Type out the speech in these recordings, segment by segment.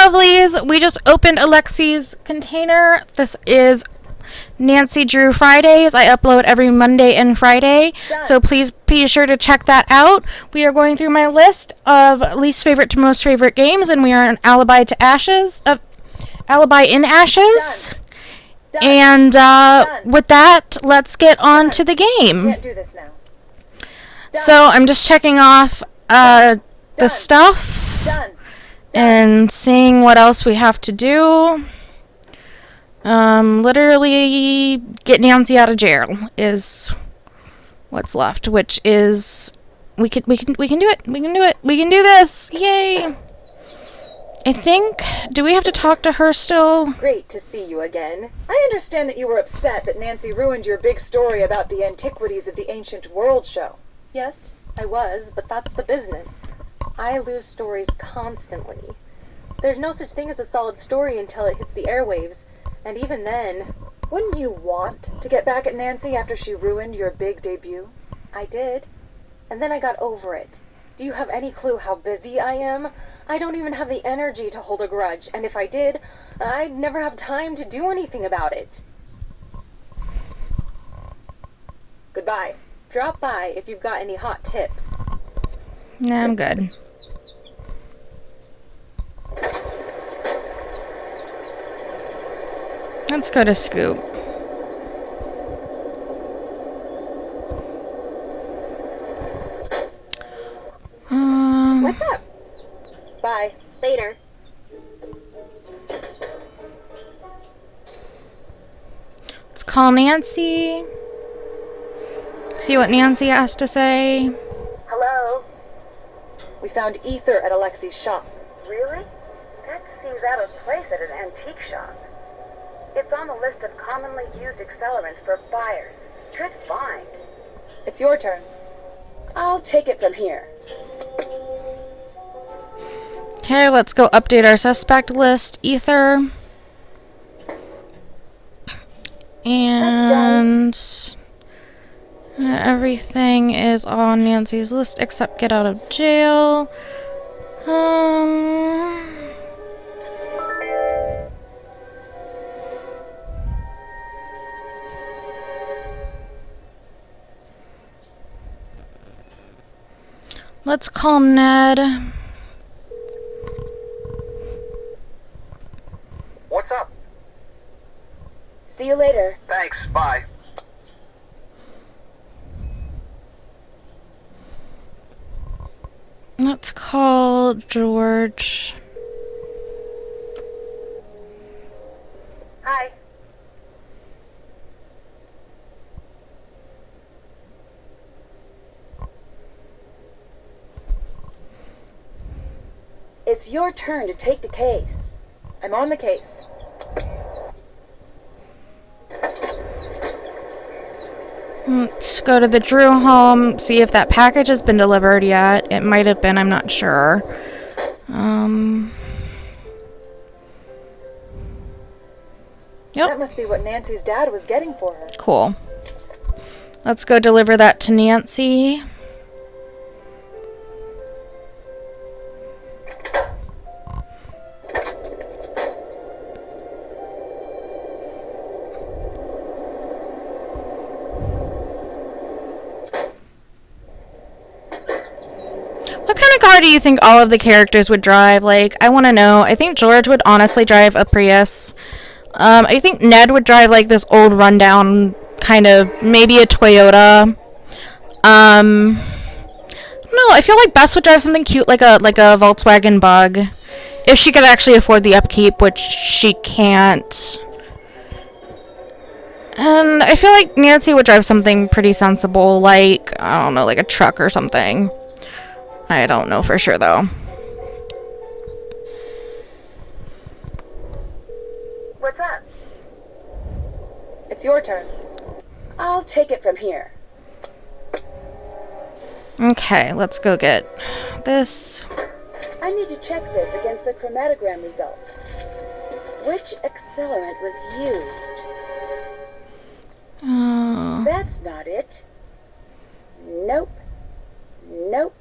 lovelies, we just opened Alexi's container. This is Nancy Drew Fridays. I upload every Monday and Friday, so please be sure to check that out. We are going through my list of least favorite to most favorite games, and we are on Alibi In Ashes. Done. And with that, let's get on to the game. Can't do this now. So I'm just checking off the stuff and seeing what else we have to do. Literally get Nancy out of jail is what's left, which is we can do it. We can do it. We can do this. Yay! I think, do we have to talk to her still? Great to see you again. I understand that you were upset that Nancy ruined your big story about the antiquities of the ancient world show. Yes, I was, but that's the business. I lose stories constantly. There's no such thing as a solid story until it hits the airwaves, and even then... Wouldn't you want to get back at Nancy after she ruined your big debut? I did, and then I got over it. Do you have any clue how busy I am? I don't even have the energy to hold a grudge, and if I did, I'd never have time to do anything about it. Goodbye. Drop by if you've got any hot tips. Nah, I'm good. Let's go to Scoop. What's up? Bye. Later. Let's call Nancy. See what Nancy has to say. Hello? We found ether at Alexi's shop. Really? That seems out of place at an antique shop. It's on the list of commonly used accelerants for buyers. Good find. It's your turn. I'll take it from here. Okay, let's go update our suspect list. Ether. And everything is on Nancy's list except get out of jail. Let's call Ned. What's up? See you later. Thanks, bye. Let's call George. Hi. It's your turn to take the case. I'm on the case. Let's go to the Drew home, see if that package has been delivered yet. It might have been, I'm not sure. Yep. That must be what Nancy's dad was getting for her. Cool. Let's go deliver that to Nancy. What kind of car do you think all of the characters would drive? Like, I want to know. I think George would honestly drive a Prius. I think Ned would drive like this old rundown kind of, maybe a Toyota. No, I feel like Bess would drive something cute like a Volkswagen Bug. If she could actually afford the upkeep, which she can't. And I feel like Nancy would drive something pretty sensible, like, I don't know, like a truck or something. I don't know for sure, though. What's up? It's your turn. I'll take it from here. Okay, let's go get this. I need to check this against the chromatogram results. Which accelerant was used? That's not it. Nope. Nope.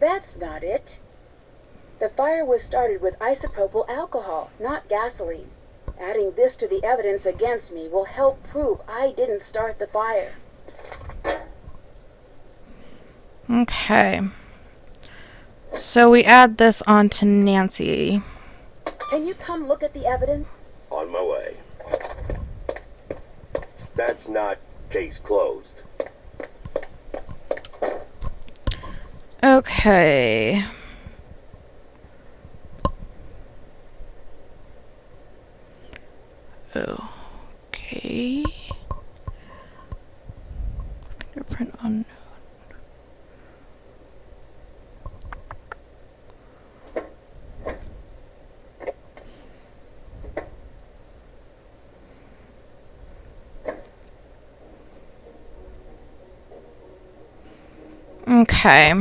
That's not it. The fire was started with isopropyl alcohol, not gasoline. Adding this to the evidence against me will help prove I didn't start the fire. Okay. So we add this on to Nancy. Can you come look at the evidence? On my way. That's not case closed. Okay. Okay. Fingerprint unknown. Okay.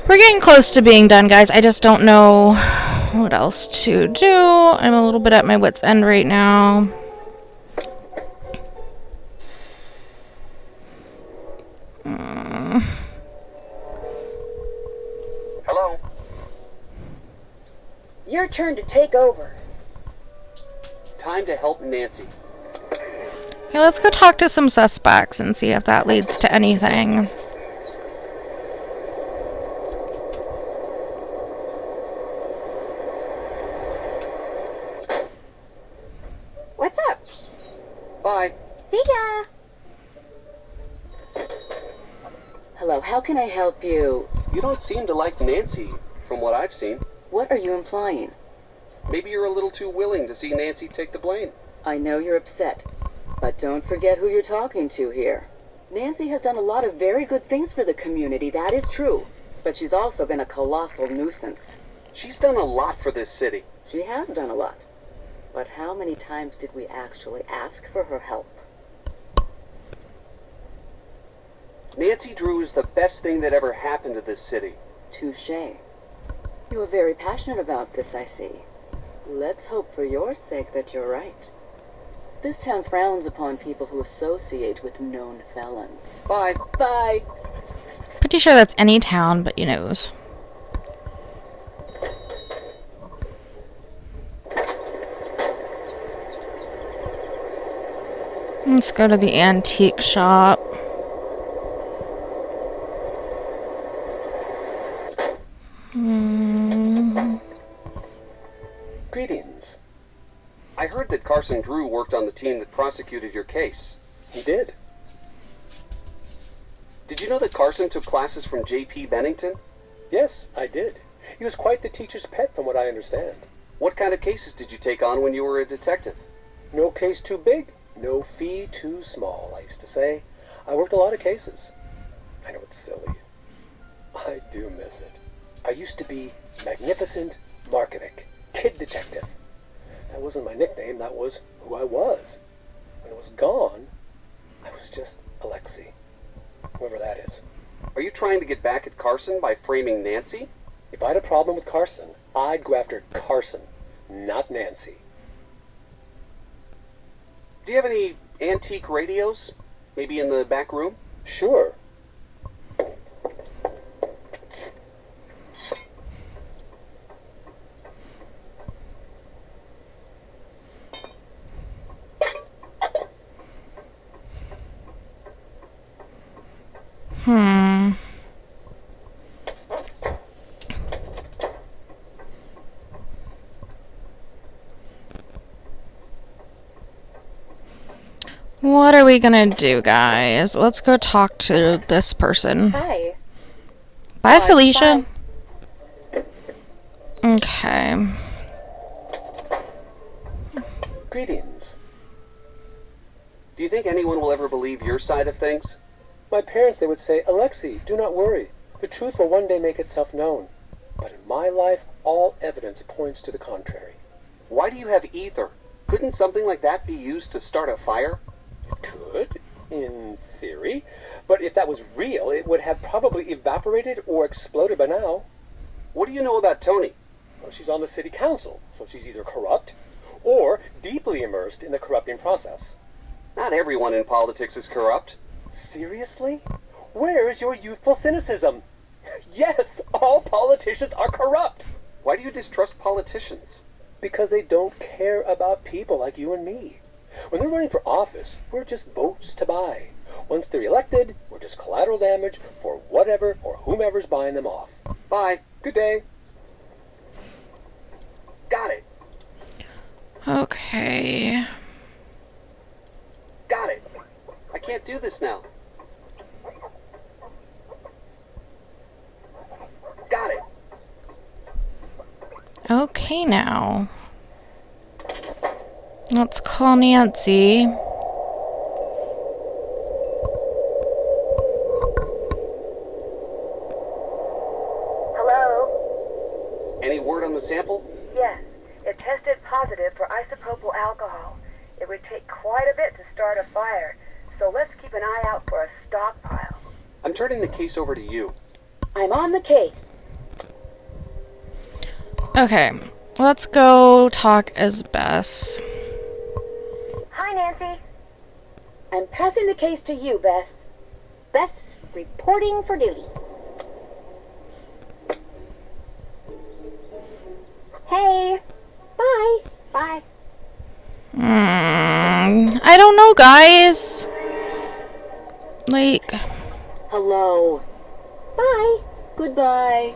We're getting close to being done, guys. I just don't know what else to do. I'm a little bit at my wit's end right now. Hello? Your turn to take over. Time to help Nancy. Okay, let's go talk to some suspects and see if that leads to anything. What's up? Bye. See ya! Hello, how can I help you? You don't seem to like Nancy, from what I've seen. What are you implying? Maybe you're a little too willing to see Nancy take the blame. I know you're upset, but don't forget who you're talking to here. Nancy has done a lot of very good things for the community, that is true. But she's also been a colossal nuisance. She's done a lot for this city. She has done a lot. But how many times did we actually ask for her help? Nancy Drew is the best thing that ever happened to this city. Touché. You are very passionate about this, I see. Let's hope for your sake that you're right. This town frowns upon people who associate with known felons. Bye. Bye. Pretty sure that's any town, but you knows. Let's go to the antique shop. Greetings. I heard that Carson Drew worked on the team that prosecuted your case. He did. Did you know that Carson took classes from J.P. Bennington? Yes, I did. He was quite the teacher's pet from what I understand. What kind of cases did you take on when you were a detective? No case too big, no fee too small, I used to say. I worked a lot of cases. I know it's silly. I do miss it. I used to be Magnificent Markovic, Kid Detective. That wasn't my nickname, that was who I was. When it was gone, I was just Alexei. Whoever that is. Are you trying to get back at Carson by framing Nancy? If I had a problem with Carson, I'd go after Carson, not Nancy. Do you have any antique radios? Maybe in the back room? Sure. What are we gonna do, guys? Let's go talk to this person. Hi. Bye, Bye. Felicia. Okay. Greetings. Do you think anyone will ever believe your side of things? My parents, they would say, Alexei, do not worry. The truth will one day make itself known. But in my life, all evidence points to the contrary. Why do you have ether? Couldn't something like that be used to start a fire? Could, in theory. But if that was real, it would have probably evaporated or exploded by now. What do you know about Tony? Well, she's on the city council, so she's either corrupt or deeply immersed in the corrupting process. Not everyone in politics is corrupt. Seriously? Where's your youthful cynicism? Yes, all politicians are corrupt. Why do you distrust politicians? Because they don't care about people like you and me. When they're running for office, we're just votes to buy. Once they're elected, we're just collateral damage for whatever or whomever's buying them off. Bye. Good day. Got it. Okay. Got it. I can't do this now. Got it. Okay now. Let's call Nancy. Hello? Any word on the sample? Yes, it tested positive for isopropyl alcohol. It would take quite a bit to start a fire, so let's keep an eye out for a stockpile. I'm turning the case over to you. I'm on the case. Okay, let's go talk as Bess. Hi, Nancy. I'm passing the case to you, Bess. Bess, reporting for duty. Hey. Bye. Bye. I don't know, guys. Like, Hello. Bye. Goodbye.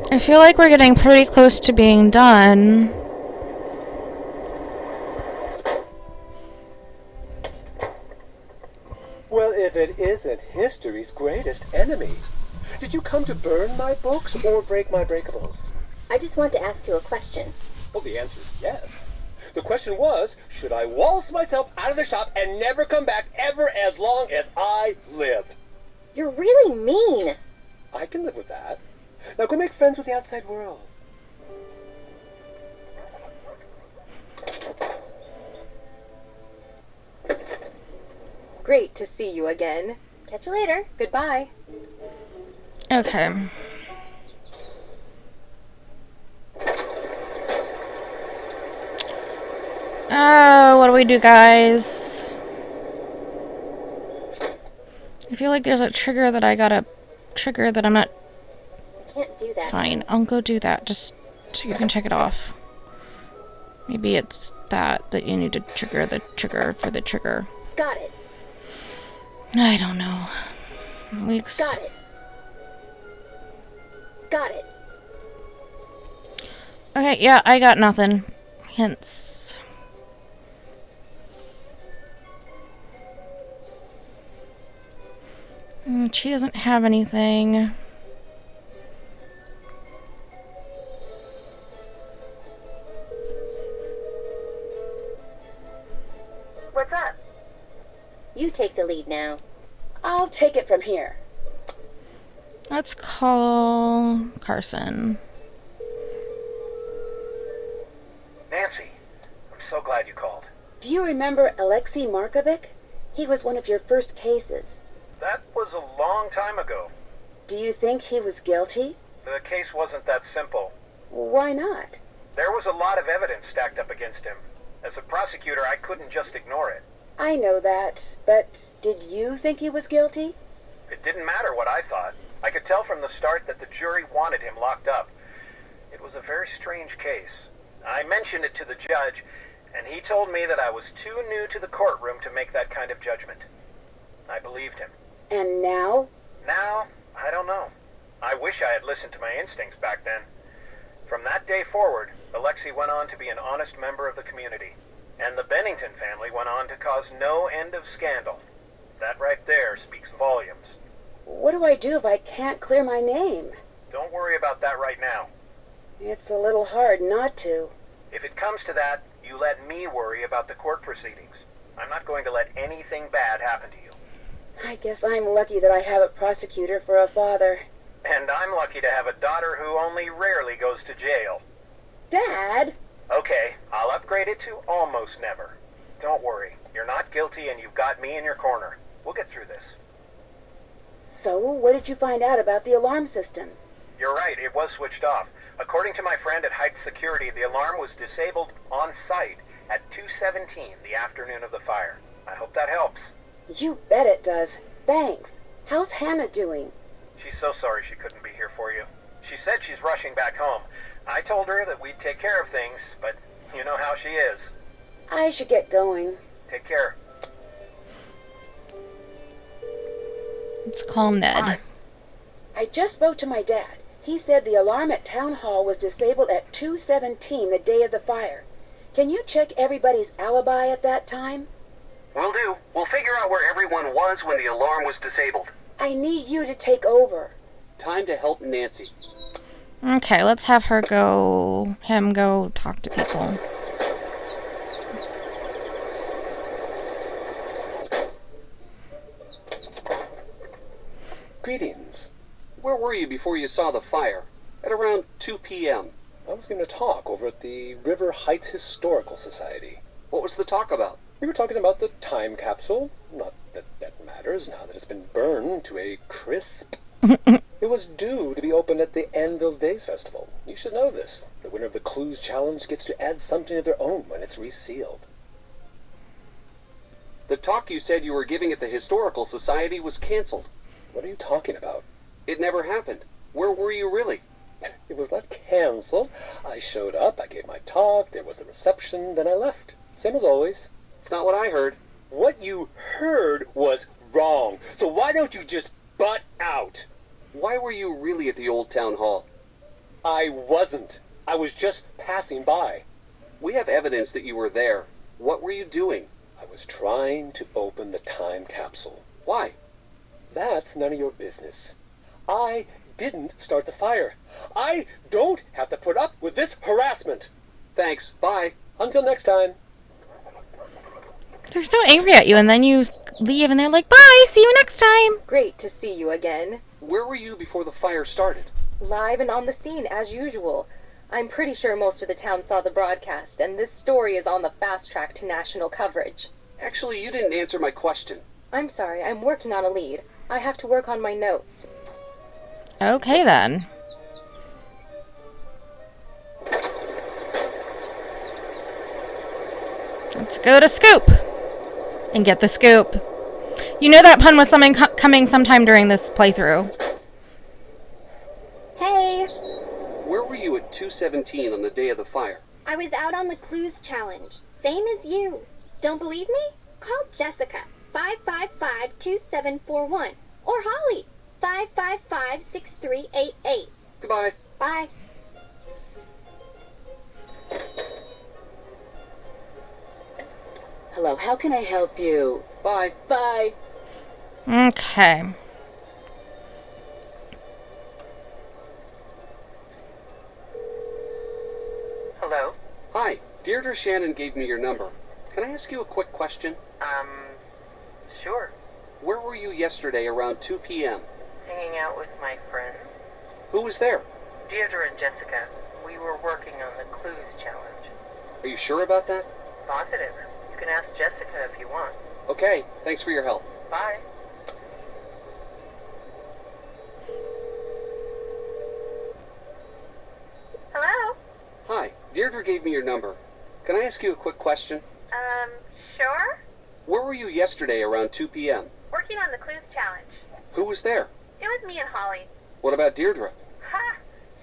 I feel like we're getting pretty close to being done. Well, if it isn't history's greatest enemy. Did you come to burn my books or break my breakables? I just want to ask you a question. Well, the answer is yes. The question was, should I waltz myself out of the shop and never come back ever as long as I live? You're really mean. I can live with that. Now go make friends with the outside world. Great to see you again. Catch you later. Goodbye. Okay. What do we do, guys? I feel like there's a trigger that I gotta trigger that I'm not. Can't do that. Fine, I'll go do that. Just so you can check it off. Maybe it's that you need to trigger the trigger for the trigger. Got it. I don't know. Weeks. Got it. Got it. Okay, yeah, I got nothing. Hence. She doesn't have anything. What's up? You take the lead now. I'll take it from here. Let's call Carson. Nancy, I'm so glad you called. Do you remember Alexei Markovic? He was one of your first cases. That was a long time ago. Do you think he was guilty? The case wasn't that simple. Why not? There was a lot of evidence stacked up against him. As a prosecutor, I couldn't just ignore it. I know that, but did you think he was guilty? It didn't matter what I thought. I could tell from the start that the jury wanted him locked up. It was a very strange case. I mentioned it to the judge, and he told me that I was too new to the courtroom to make that kind of judgment. I believed him. And now? Now, I don't know. I wish I had listened to my instincts back then. From that day forward, Alexei went on to be an honest member of the community. And the Bennington family went on to cause no end of scandal. That right there speaks volumes. What do I do if I can't clear my name? Don't worry about that right now. It's a little hard not to. If it comes to that, you let me worry about the court proceedings. I'm not going to let anything bad happen to you. I guess I'm lucky that I have a prosecutor for a father. And I'm lucky to have a daughter who only rarely goes to jail. Dad! Okay, I'll upgrade it to almost never. Don't worry, you're not guilty and you've got me in your corner. We'll get through this. So, what did you find out about the alarm system? You're right, it was switched off. According to my friend at Heights Security, the alarm was disabled on site at 2:17 the afternoon of the fire. I hope that helps. You bet it does. Thanks. How's Hannah doing? She's so sorry she couldn't be here for you. She said she's rushing back home. I told her that we'd take care of things, but you know how she is. I should get going. Take care. Let's call Ned. I just spoke to my dad. He said the alarm at Town Hall was disabled at 2:17 the day of the fire. Can you check everybody's alibi at that time? Will do. We'll figure out where everyone was when the alarm was disabled. I need you to take over. Time to help Nancy. Okay, let's have him go talk to people. Greetings. Where were you before you saw the fire? At around 2 p.m. I was going to talk over at the River Heights Historical Society. What was the talk about? We were talking about the time capsule. Not that that matters now that it's been burned to a crisp. It was due to be opened at the Anvil Days Festival. You should know this. The winner of the Clues Challenge gets to add something of their own when it's resealed. The talk you said you were giving at the Historical Society was canceled. What are you talking about? It never happened. Where were you really? It was not canceled. I showed up, I gave my talk, there was the reception, then I left. Same as always. It's not what I heard. What you heard was wrong. So why don't you just butt out? Why were you really at the old town hall? I wasn't. I was just passing by. We have evidence that you were there. What were you doing? I was trying to open the time capsule. Why? That's none of your business. I didn't start the fire. I don't have to put up with this harassment. Thanks. Bye. Until next time. They're so angry at you, and then you leave, and they're like, bye, see you next time. Great to see you again. Where were you before the fire started? Live and on the scene, as usual. I'm pretty sure most of the town saw the broadcast, and this story is on the fast track to national coverage. Actually, you didn't answer my question. I'm sorry, I'm working on a lead. I have to work on my notes. Okay, then. Let's go to Scoop and get the scoop. You know that pun was coming sometime during this playthrough. Hey, Where were you at 2:17 on the day of the fire? I was out on the Clues Challenge. Same as you. Don't believe me? Call Jessica, 555-2741. Or Holly, 555-6388. Goodbye. Bye. Hello, how can I help you? Bye. Bye. Okay. Hello? Hi. Deirdre Shannon gave me your number. Can I ask you a quick question? Sure. Where were you yesterday around 2 p.m.? Hanging out with my friends. Who was there? Deirdre and Jessica. We were working on the Clues Challenge. Are you sure about that? Positive. You can ask Jessica if you want. Okay. Thanks for your help. Bye. Hello? Hi. Deirdre gave me your number. Can I ask you a quick question? Sure? Where were you yesterday around 2 p.m.? Working on the Clues Challenge. Who was there? It was me and Holly. What about Deirdre? Ha!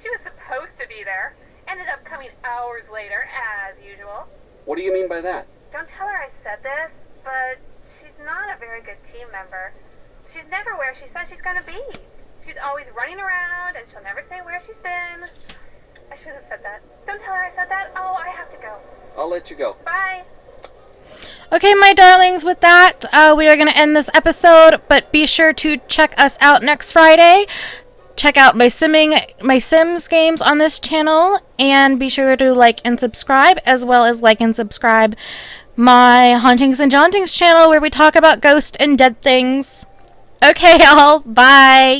She was supposed to be there. Ended up coming hours later, as usual. What do you mean by that? Don't tell her I said this, but she's not a very good team member. She's never where she says she's gonna be. She's always running around, and she'll never say where she's been. I should have said that. Don't tell her I said that. Oh, I have to go. I'll let you go. Bye. Okay, my darlings, with that, we are going to end this episode, but be sure to check us out next Friday. Check out my Sims games on this channel, and be sure to like and subscribe, as well as like and subscribe my Hauntings and Jauntings channel, where we talk about ghosts and dead things. Okay, y'all, bye!